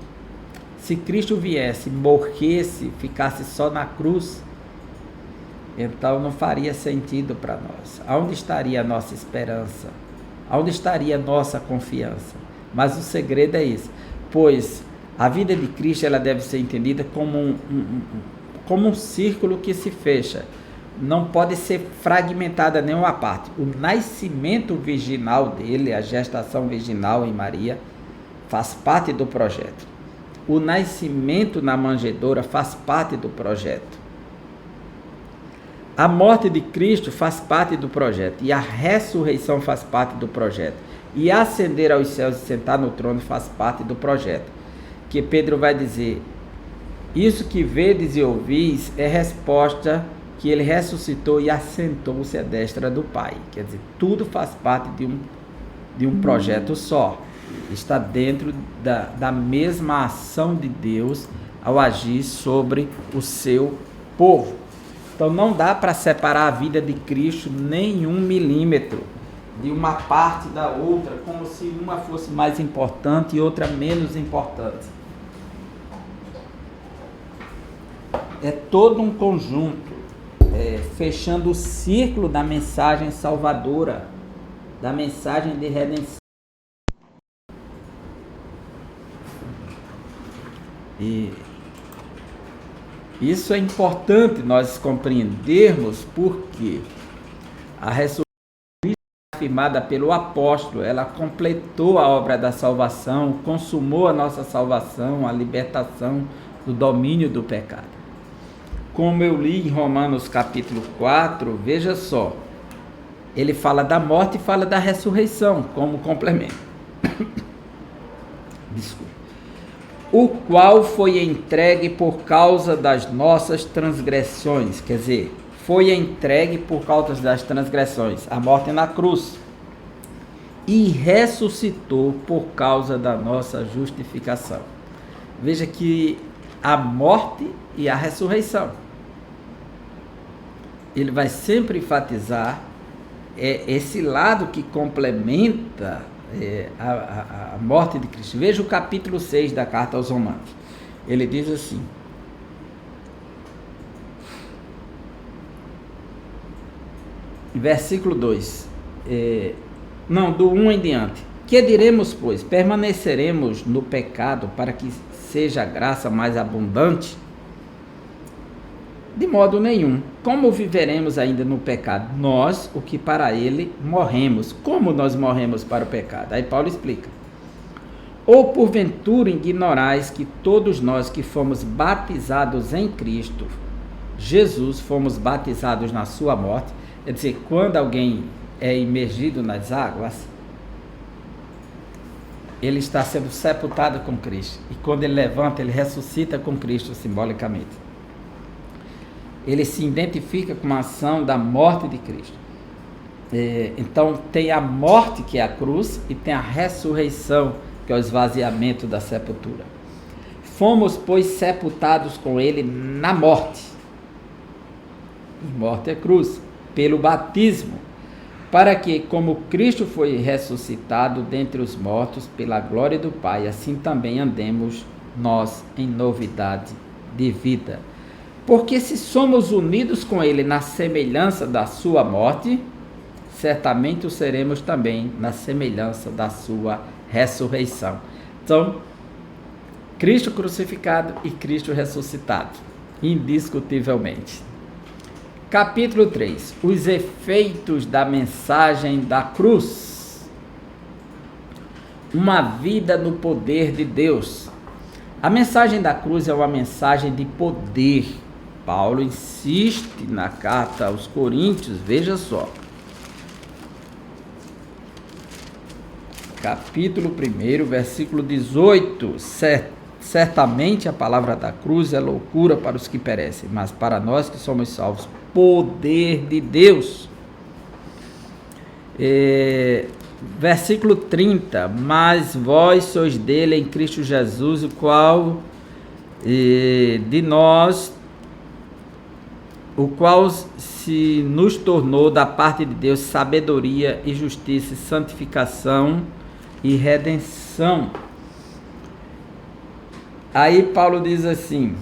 Se Cristo viesse, morresse, ficasse só na cruz, então não faria sentido para nós. Aonde estaria a nossa esperança? Aonde estaria a nossa confiança? Mas o segredo é esse, pois a vida de Cristo, ela deve ser entendida como um círculo que se fecha. Não pode ser fragmentada nenhuma parte. O nascimento virginal dele, a gestação virginal em Maria, faz parte do projeto. O nascimento na manjedoura faz parte do projeto. A morte de Cristo faz parte do projeto, e a ressurreição faz parte do projeto, e ascender aos céus e sentar no trono faz parte do projeto. Que Pedro vai dizer: isso que vedes e ouvis é resposta que ele ressuscitou e assentou-se à destra do Pai. Quer dizer, tudo faz parte de um projeto só, está dentro da mesma ação de Deus ao agir sobre o seu povo. Então não dá para separar a vida de Cristo nem 1 milímetro de uma parte da outra, como se uma fosse mais importante e outra menos importante. É todo um conjunto. fechando o círculo da mensagem salvadora, da mensagem de redenção. E isso é importante nós compreendermos, porque a ressurreição afirmada pelo apóstolo, ela completou a obra da salvação, consumou a nossa salvação, a libertação do domínio do pecado. Como eu li em Romanos capítulo 4, veja só, ele fala da morte e fala da ressurreição como complemento. Desculpa. O qual foi entregue por causa das nossas transgressões, quer dizer, foi entregue por causa das transgressões, a morte na cruz, e ressuscitou por causa da nossa justificação. Veja que a morte e a ressurreição, ele vai sempre enfatizar esse lado que complementa a morte de Cristo. Veja o capítulo 6 da carta aos Romanos. Ele diz assim: versículo 2, do 1 em diante. Que diremos, pois? Permaneceremos no pecado para que seja a graça mais abundante? De modo nenhum. Como viveremos ainda no pecado? Nós, o que para ele morremos. Como nós morremos para o pecado? Aí Paulo explica. Ou porventura ignorais que todos nós que fomos batizados em Cristo Jesus, fomos batizados na sua morte. Quer dizer, quando alguém é imergido nas águas, ele está sendo sepultado com Cristo. E quando ele levanta, ele ressuscita com Cristo simbolicamente. Ele se identifica com a ação da morte de Cristo. Então tem a morte, que é a cruz, e tem a ressurreição, que é o esvaziamento da sepultura. Fomos, pois, sepultados com ele na morte. E morte é cruz. Pelo batismo, para que, como Cristo foi ressuscitado dentre os mortos pela glória do Pai, assim também andemos nós em novidade de vida. Porque se somos unidos com ele na semelhança da sua morte, certamente o seremos também na semelhança da sua ressurreição. Então, Cristo crucificado e Cristo ressuscitado, indiscutivelmente. Capítulo 3. Os efeitos da mensagem da cruz. Uma vida no poder de Deus. A mensagem da cruz é uma mensagem de poder. Paulo insiste na carta aos Coríntios, veja só. Capítulo 1, versículo 18. Certamente a palavra da cruz é loucura para os que perecem, mas para nós que somos salvos, poder de Deus. Versículo 30. Mas vós sois dele em Cristo Jesus, o qual se nos tornou da parte de Deus sabedoria e justiça, santificação e redenção. Aí Paulo diz assim: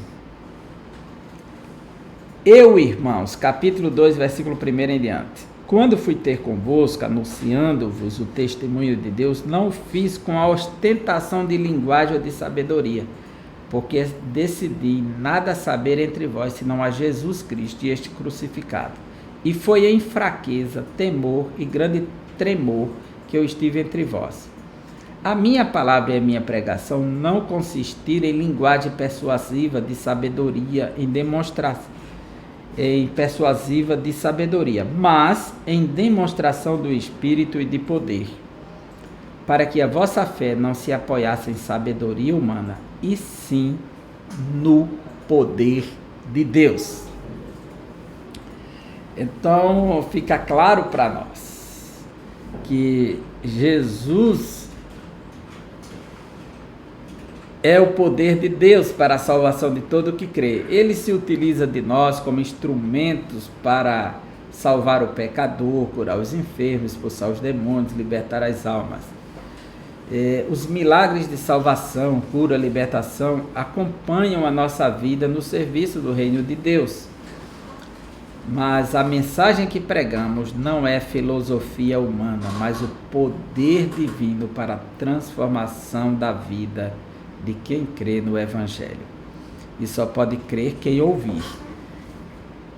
eu, irmãos, capítulo 2, versículo 1 em diante, quando fui ter convosco, anunciando-vos o testemunho de Deus, não o fiz com a ostentação de linguagem ou de sabedoria, porque decidi nada saber entre vós, senão a Jesus Cristo e este crucificado. E foi em fraqueza, temor e grande tremor que eu estive entre vós. A minha palavra e a minha pregação não consistiram em linguagem persuasiva de sabedoria, persuasiva de sabedoria, mas em demonstração do Espírito e de poder, para que a vossa fé não se apoiasse em sabedoria humana, e sim no poder de Deus. Então fica claro para nós que Jesus é o poder de Deus para a salvação de todo o que crê. Ele se utiliza de nós como instrumentos para salvar o pecador, curar os enfermos, expulsar os demônios, libertar as almas. Os milagres de salvação, cura, libertação acompanham a nossa vida no serviço do reino de Deus. Mas a mensagem que pregamos não é filosofia humana, mas o poder divino para a transformação da vida de quem crê no Evangelho. E só pode crer quem ouvir.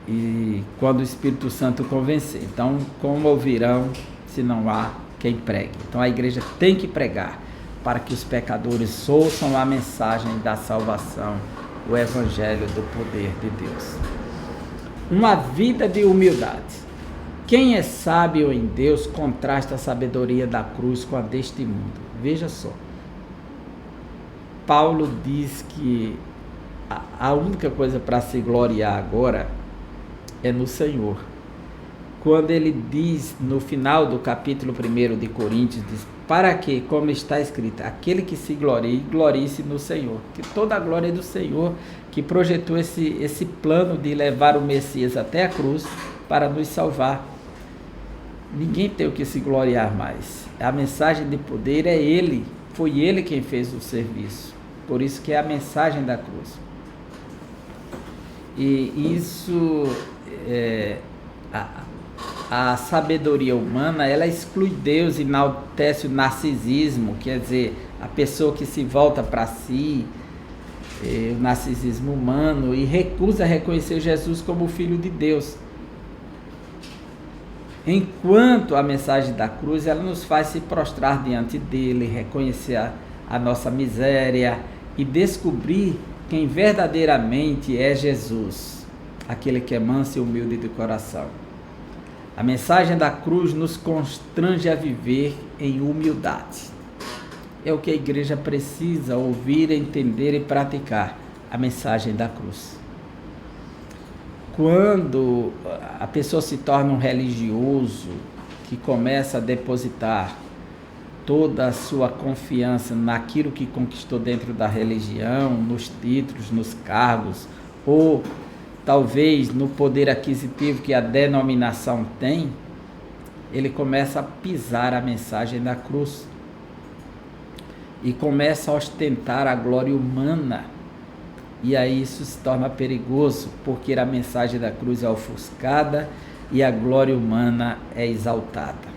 E quando o Espírito Santo convencer. Então, como ouvirão se não há quem pregue? Então a igreja tem que pregar para que os pecadores ouçam a mensagem da salvação, o Evangelho do poder de Deus. Uma vida de humildade. Quem é sábio em Deus contrasta a sabedoria da cruz com a deste mundo. Veja só. Paulo diz que a única coisa para se gloriar agora é no Senhor. Quando ele diz no final do capítulo 1 de Coríntios, diz, para que, como está escrito, aquele que se glorie, glorie-se no Senhor. Que toda a glória é do Senhor, que projetou esse plano de levar o Messias até a cruz para nos salvar. Ninguém tem o que se gloriar mais. A mensagem de poder é Ele, foi Ele quem fez o serviço. Por isso que é a mensagem da cruz. E isso, a sabedoria humana, ela exclui Deus, enaltece o narcisismo, quer dizer, a pessoa que se volta para si, o narcisismo humano, e recusa reconhecer Jesus como o Filho de Deus. Enquanto a mensagem da cruz, ela nos faz se prostrar diante dele, reconhecer a nossa miséria e descobrir quem verdadeiramente é Jesus, aquele que é manso e humilde de coração. A mensagem da cruz nos constrange a viver em humildade. É o que a igreja precisa ouvir, entender e praticar, a mensagem da cruz. Quando a pessoa se torna um religioso que começa a depositar toda a sua confiança naquilo que conquistou dentro da religião, nos títulos, nos cargos, ou talvez no poder aquisitivo que a denominação tem, ele começa a pisar a mensagem da cruz e começa a ostentar a glória humana. E aí isso se torna perigoso, porque a mensagem da cruz é ofuscada e a glória humana é exaltada.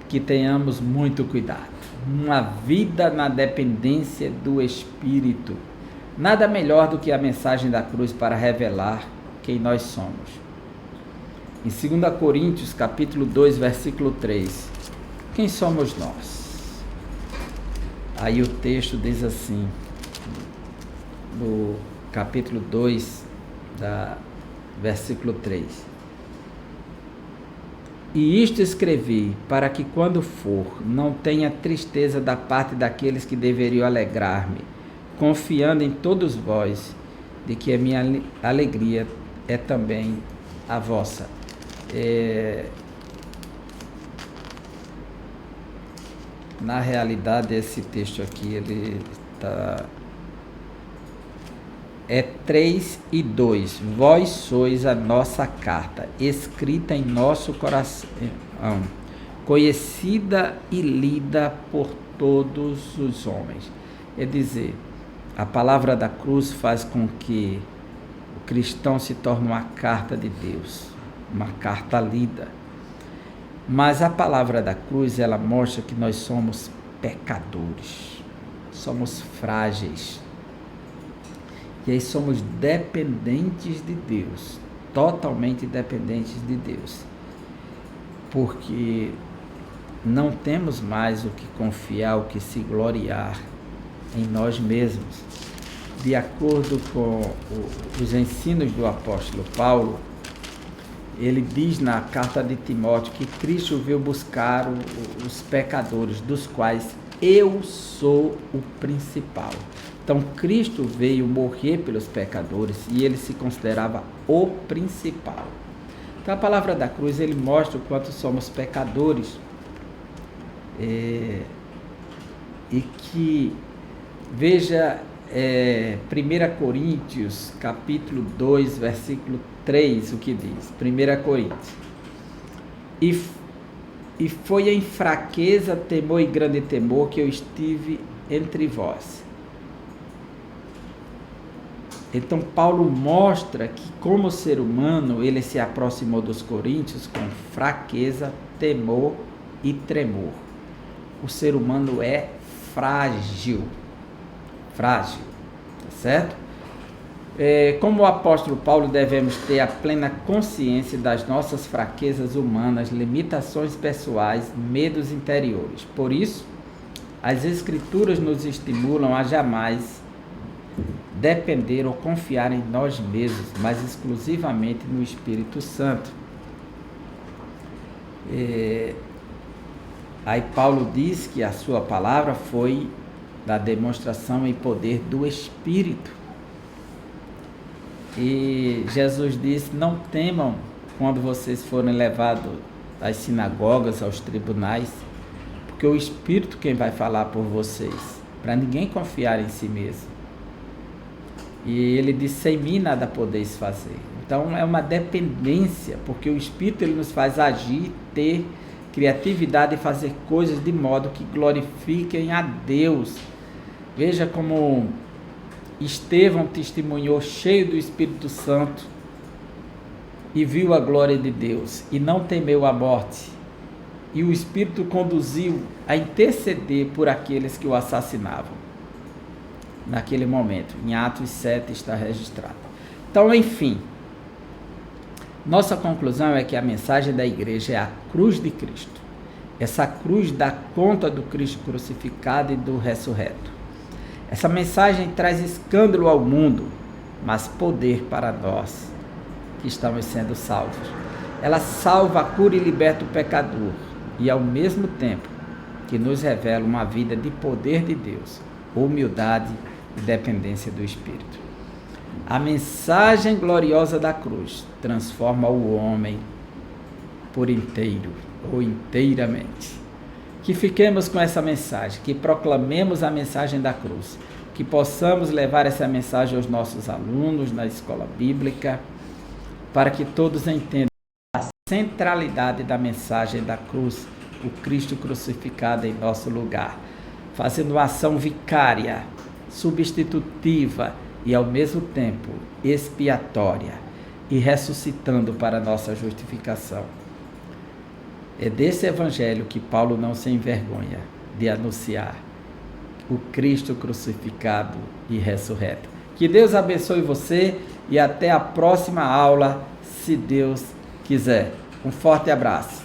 Que tenhamos muito cuidado. Uma vida na dependência do Espírito. Nada melhor do que a mensagem da cruz para revelar quem nós somos. Em 2 Coríntios, capítulo 2, versículo 3. Quem somos nós? Aí o texto diz assim, no capítulo 2, versículo 3. E isto escrevi, para que quando for, não tenha tristeza da parte daqueles que deveriam alegrar-me, confiando em todos vós, de que a minha alegria é também a vossa. Na realidade, esse texto aqui, ele está... É 3 e 2. Vós sois a nossa carta, escrita em nosso coração, conhecida e lida por todos os homens. É dizer, a palavra da cruz faz com que o cristão se torne uma carta de Deus, uma carta lida. Mas a palavra da cruz, ela mostra que nós somos pecadores, somos frágeis. E aí somos dependentes de Deus, totalmente dependentes de Deus. Porque não temos mais o que confiar, o que se gloriar em nós mesmos. De acordo com os ensinos do apóstolo Paulo, ele diz na carta de Timóteo que Cristo veio buscar os pecadores, dos quais eu sou o principal. Então Cristo veio morrer pelos pecadores e ele se considerava o principal. Então a palavra da cruz, ele mostra o quanto somos pecadores, e que, veja, 1 Coríntios capítulo 2, versículo 3, o que diz, 1 Coríntios, e foi em fraqueza, temor e grande temor que eu estive entre vós. Então Paulo mostra que como ser humano ele se aproximou dos coríntios com fraqueza, temor e tremor. O ser humano é frágil, tá certo? Como o apóstolo Paulo, devemos ter a plena consciência das nossas fraquezas humanas, limitações pessoais, medos interiores. Por isso, as Escrituras nos estimulam a jamais depender ou confiar em nós mesmos, mas exclusivamente no Espírito Santo. Aí Paulo diz que a sua palavra foi da demonstração e poder do Espírito. E Jesus disse: não temam quando vocês forem levados às sinagogas, aos tribunais, porque o Espírito quem vai falar por vocês, para ninguém confiar em si mesmo. E ele disse: sem mim nada podeis fazer. Então é uma dependência, porque o Espírito ele nos faz agir, ter criatividade e fazer coisas de modo que glorifiquem a Deus. Veja como Estevão testemunhou cheio do Espírito Santo e viu a glória de Deus e não temeu a morte. E o Espírito conduziu a interceder por aqueles que o assassinavam. Naquele momento, em Atos 7 está registrado. Então, enfim, nossa conclusão é que a mensagem da igreja é a cruz de Cristo. Essa cruz dá conta do Cristo crucificado e do ressurreto. Essa mensagem traz escândalo ao mundo, mas poder para nós que estamos sendo salvos. Ela salva, cura e liberta o pecador e, ao mesmo tempo, que nos revela uma vida de poder de Deus, humildade e dependência do Espírito. A mensagem gloriosa da cruz transforma o homem por inteiro ou inteiramente. Que fiquemos com essa mensagem, que proclamemos a mensagem da cruz, que possamos levar essa mensagem aos nossos alunos na escola bíblica, para que todos entendam a centralidade da mensagem da cruz, o Cristo crucificado em nosso lugar, fazendo uma ação vicária, substitutiva e ao mesmo tempo expiatória e ressuscitando para nossa justificação. É desse evangelho que Paulo não se envergonha de anunciar o Cristo crucificado e ressurreto. Que Deus abençoe você e até a próxima aula, se Deus quiser. Um forte abraço.